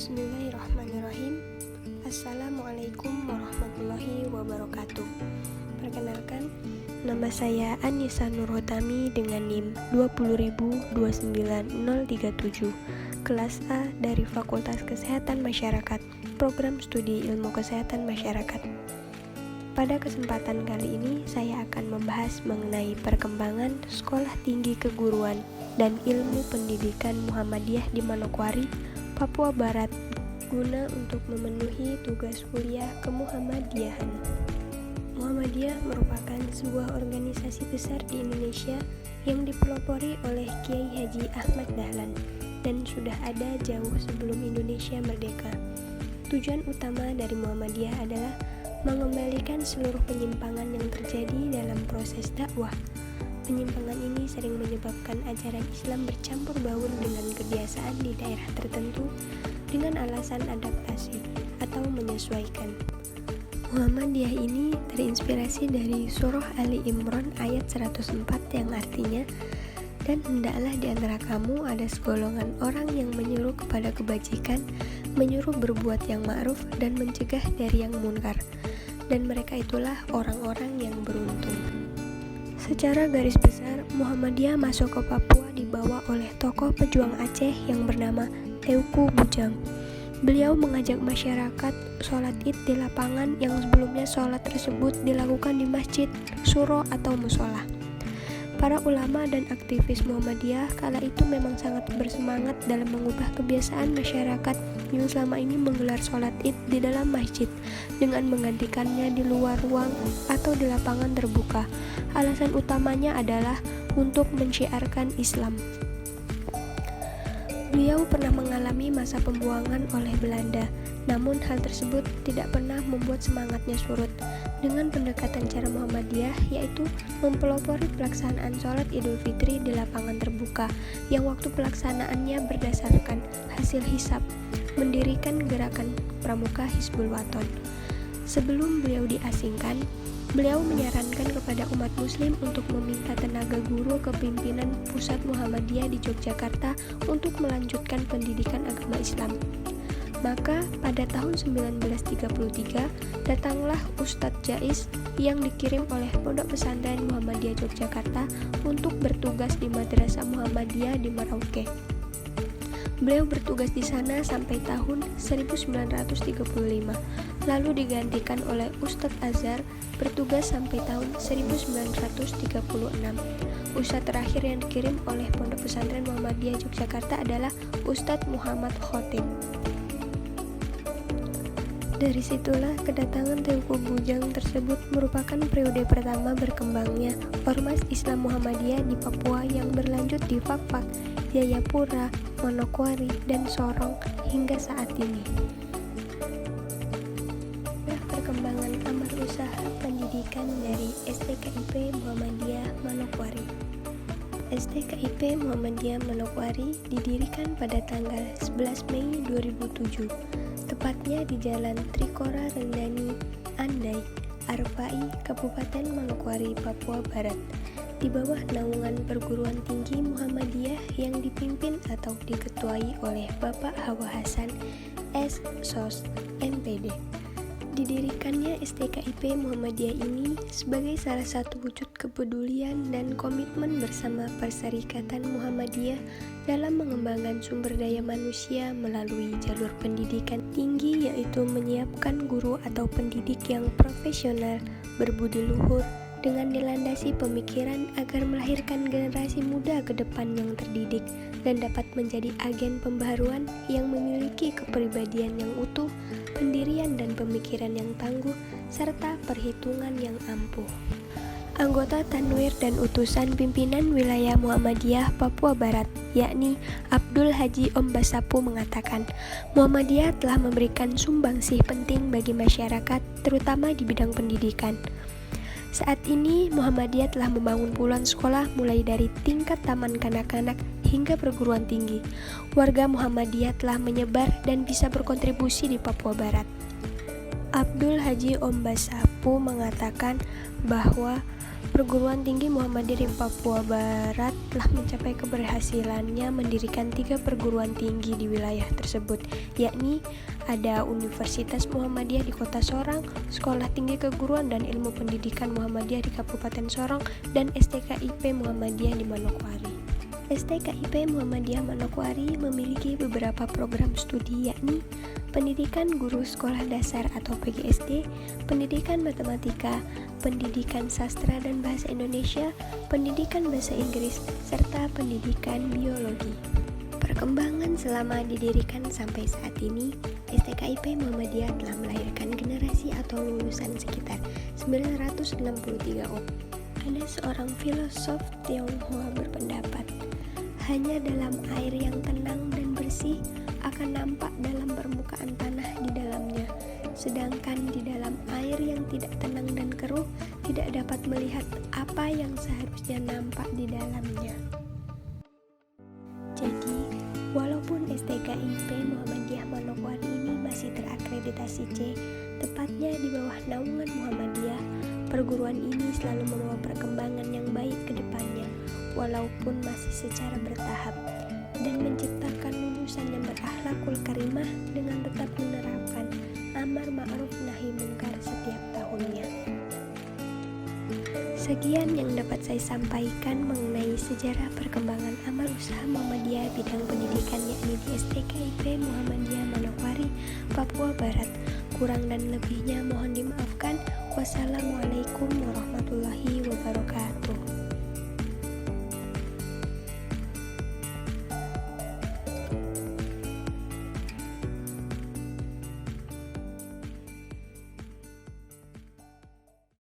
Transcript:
Bismillahirrahmanirrahim. Assalamualaikum warahmatullahi wabarakatuh. Perkenalkan, nama saya Anissa Nurhotami dengan NIM 200299037, kelas A dari Fakultas Kesehatan Masyarakat, Program Studi Ilmu Kesehatan Masyarakat. Pada kesempatan kali ini, saya akan membahas mengenai perkembangan Sekolah Tinggi Keguruan dan Ilmu Pendidikan Muhammadiyah di Manokwari, Papua Barat, guna untuk memenuhi tugas kuliah kemuhammadiyahan. Muhammadiyah merupakan sebuah organisasi besar di Indonesia yang dipelopori oleh Kiai Haji Ahmad Dahlan dan sudah ada jauh sebelum Indonesia merdeka. Tujuan utama dari Muhammadiyah adalah mengembalikan seluruh penyimpangan yang terjadi dalam proses dakwah. Penyimpangan ini sering menyebabkan ajaran Islam bercampur baur dengan kebiasaan di daerah tertentu dengan alasan adaptasi atau menyesuaikan. Muhammadiyah ini terinspirasi dari surah Ali Imran ayat 104 yang artinya, "Dan hendaklah di antara kamu ada segolongan orang yang menyuruh kepada kebajikan, menyuruh berbuat yang ma'ruf dan mencegah dari yang munkar. Dan mereka itulah orang-orang yang beruntung." Secara garis besar, Muhammadiyah masuk ke Papua dibawa oleh tokoh pejuang Aceh yang bernama Teuku Bujang. Beliau mengajak masyarakat sholat id di lapangan yang sebelumnya sholat tersebut dilakukan di masjid, suro atau musola. Para ulama dan aktivis Muhammadiyah kala itu memang sangat bersemangat dalam mengubah kebiasaan masyarakat yang selama ini menggelar sholat id di dalam masjid dengan menggantikannya di luar ruang atau di lapangan terbuka. Alasan utamanya adalah untuk mensyiarkan Islam. Beliau pernah mengalami masa pembuangan oleh Belanda, namun hal tersebut tidak pernah membuat semangatnya surut. Dengan pendekatan cara Muhammadiyah, yaitu mempelopori pelaksanaan sholat Idul Fitri di lapangan terbuka, yang waktu pelaksanaannya berdasarkan hasil hisab, mendirikan gerakan pramuka Hizbul Waton. Sebelum beliau diasingkan, beliau menyarankan kepada umat muslim untuk meminta tenaga guru ke pimpinan pusat Muhammadiyah di Yogyakarta untuk melanjutkan pendidikan agama Islam. Maka pada tahun 1933 datanglah Ustadz Jais yang dikirim oleh Pondok Pesantren Muhammadiyah Yogyakarta untuk bertugas di Madrasah Muhammadiyah di Merauke. Beliau bertugas di sana sampai tahun 1935, lalu digantikan oleh Ustadz Azhar bertugas sampai tahun 1936. Ustadz terakhir yang dikirim oleh Pondok Pesantren Muhammadiyah Yogyakarta adalah Ustadz Muhammad Khotib. Dari situlah kedatangan Teuku Bujang tersebut merupakan periode pertama berkembangnya Ormas Islam Muhammadiyah di Papua yang berlanjut di Fakfak, Jayapura, Manokwari, dan Sorong hingga saat ini. Perkembangan amar usaha pendidikan dari STKIP Muhammadiyah Manokwari. STKIP Muhammadiyah Manokwari didirikan pada tanggal 11 Mei 2007. Tepatnya di Jalan Trikora Rendani, Andai, Arfai, Kabupaten Manokwari, Papua Barat, di bawah naungan perguruan tinggi Muhammadiyah yang dipimpin atau diketuai oleh Bapak Hawa Hasan, S.Sos, MPD. Didirikannya STKIP Muhammadiyah ini sebagai salah satu wujud kepedulian dan komitmen bersama Perserikatan Muhammadiyah dalam mengembangkan sumber daya manusia melalui jalur pendidikan tinggi, yaitu menyiapkan guru atau pendidik yang profesional, berbudi luhur, dengan dilandasi pemikiran agar melahirkan generasi muda ke depan yang terdidik dan dapat menjadi agen pembaharuan yang memiliki kepribadian yang utuh, pendirian dan pemikiran yang tangguh, serta perhitungan yang ampuh. Anggota Tanwir dan utusan pimpinan wilayah Muhammadiyah Papua Barat, yakni Abdul Haji Ombasapu mengatakan, Muhammadiyah telah memberikan sumbangsih penting bagi masyarakat, terutama di bidang pendidikan. Saat ini, Muhammadiyah telah membangun puluhan sekolah mulai dari tingkat taman kanak-kanak hingga perguruan tinggi. Warga Muhammadiyah telah menyebar dan bisa berkontribusi di Papua Barat. Abdul Haji Ombasapu mengatakan bahwa Perguruan Tinggi Muhammadiyah di Papua Barat telah mencapai keberhasilannya mendirikan 3 perguruan tinggi di wilayah tersebut, yakni ada Universitas Muhammadiyah di Kota Sorong, Sekolah Tinggi Keguruan dan Ilmu Pendidikan Muhammadiyah di Kabupaten Sorong, dan STKIP Muhammadiyah di Manokwari. STKIP Muhammadiyah Manokwari memiliki beberapa program studi, yakni Pendidikan Guru Sekolah Dasar atau PGSD, Pendidikan Matematika, Pendidikan Sastra dan Bahasa Indonesia, Pendidikan Bahasa Inggris, serta Pendidikan Biologi. Perkembangan selama didirikan sampai saat ini, STKIP Muhammadiyah telah melahirkan generasi atau lulusan sekitar 963 orang. Ada seorang filosof Tionghoa berpendapat, hanya dalam air yang tenang dan bersih akan nampak dalam permukaan tanah di dalamnya, sedangkan di dalam air yang tidak tenang dan keruh tidak dapat melihat apa yang seharusnya nampak di dalamnya. Jadi, walaupun STKIP Muhammadiyah Manokwari ini masih terakreditasi C, tepatnya di bawah naungan Muhammadiyah, perguruan ini selalu membawa perkembangan yang baik ke depannya, walaupun masih secara bertahap, dan menciptakan lulusan yang berakhlakul karimah dengan tetap menerapkan amar ma'ruf nahi munkar setiap tahunnya. Sekian yang dapat saya sampaikan mengenai sejarah perkembangan amal usaha Muhammadiyah bidang pendidikan, yakni di STKIP Muhammadiyah Manokwari, Papua Barat. Kurang dan lebihnya mohon dimaafkan. Wassalamualaikum warahmatullahi wabarakatuh.